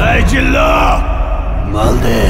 এই জিল্লু মাল দে।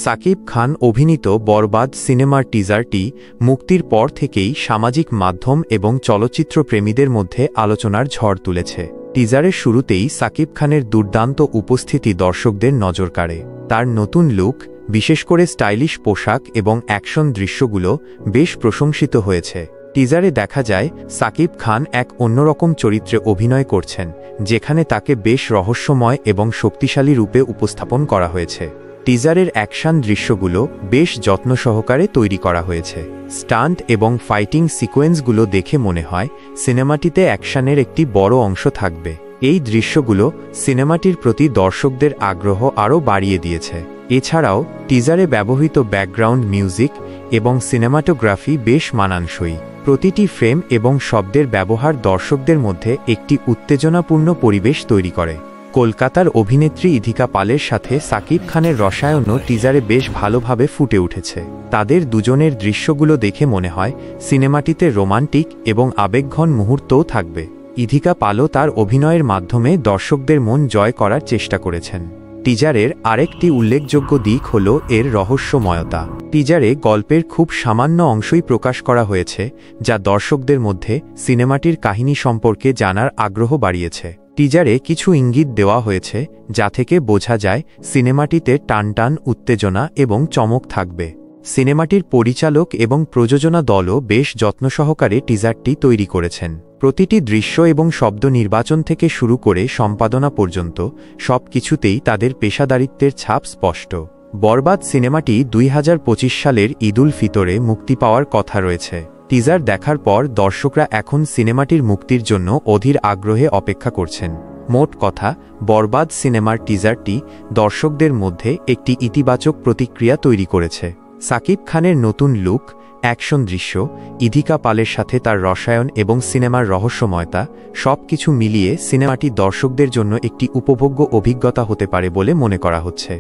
সাকিব খান অভিনীত বরবাদ সিনেমার টিজারটি মুক্তির পর থেকেই সামাজিক মাধ্যম এবং চলচ্চিত্র প্রেমীদের মধ্যে আলোচনার ঝড় তুলেছে। টিজারের শুরুতেই সাকিব খানের দুর্দান্ত উপস্থিতি দর্শকদের নজর কাড়ে। তার নতুন লুক, বিশেষ করে স্টাইলিশ পোশাক এবং অ্যাকশন দৃশ্যগুলো বেশ প্রশংসিত হয়েছে। টিজারে দেখা যায় সাকিব খান এক অন্যরকম চরিত্রে অভিনয় করছেন, যেখানে তাকে বেশ রহস্যময় এবং শক্তিশালী রূপে উপস্থাপন করা হয়েছে। টিজারের অ্যাকশন দৃশ্যগুলো বেশ যত্ন সহকারে তৈরি করা হয়েছে। স্টান্ট এবং ফাইটিং সিকোয়েন্সগুলো দেখে মনে হয় সিনেমাটিতে অ্যাকশনের একটি বড় অংশ থাকবে। এই দৃশ্যগুলো সিনেমাটির প্রতি দর্শকদের আগ্রহ আরও বাড়িয়ে দিয়েছে। এছাড়াও টিজারে ব্যবহৃত ব্যাকগ্রাউন্ড মিউজিক এবং সিনেমাটোগ্রাফি বেশ মানানসই। প্রতিটি ফ্রেম এবং শব্দের ব্যবহার দর্শকদের মধ্যে একটি উত্তেজনাপূর্ণ পরিবেশ তৈরি করে। কলকাতার অভিনেত্রী ইধিকা পালের সাথে সাকিব খানের রসায়নও টিজারে বেশ ভালোভাবে ফুটে উঠেছে। তাদের দুজনের দৃশ্যগুলো দেখে মনে হয় সিনেমাটিতে রোমান্টিক এবং আবেগঘন মুহূর্তও থাকবে। ইধিকা পালও তার অভিনয়ের মাধ্যমে দর্শকদের মন জয় করার চেষ্টা করেছেন। টিজারের আরেকটি উল্লেখযোগ্য দিক হল এর রহস্যময়তা। টিজারে গল্পের খুব সামান্য অংশই প্রকাশ করা হয়েছে, যা দর্শকদের মধ্যে সিনেমাটির কাহিনী সম্পর্কে জানার আগ্রহ বাড়িয়েছে। টিজারে কিছু ইঙ্গিত দেওয়া হয়েছে, যা থেকে বোঝা যায় সিনেমাটিতে টানটান, উত্তেজনা এবং চমক থাকবে। সিনেমাটির পরিচালক এবং প্রযোজনা দলও বেশ যত্ন সহকারে টিজারটি তৈরি করেছেন। প্রতিটি দৃশ্য এবং শব্দ নির্বাচন থেকে শুরু করে সম্পাদনা পর্যন্ত সবকিছুতেই তাদের পেশাদারিত্বের ছাপ স্পষ্ট। বরবাদ সিনেমাটি 2025 সালের ঈদুল ফিতরে মুক্তি পাওয়ার কথা রয়েছে। টিজার দেখার পর দর্শকরা এখন সিনেমাটির মুক্তির জন্য অধীর আগ্রহে অপেক্ষা করছেন। মোট কথা, বরবাদ সিনেমার টিজারটি দর্শকদের মধ্যে একটি ইতিবাচক প্রতিক্রিয়া তৈরি করেছে। সাকিব খানের নতুন লুক, অ্যাকশন দৃশ্য, ইধিকা পালের সাথে তার রসায়ন এবং সিনেমার রহস্যময়তা সবকিছু মিলিয়ে সিনেমাটি দর্শকদের জন্য একটি উপভোগ্য অভিজ্ঞতা হতে পারে বলে মনে করা হচ্ছে।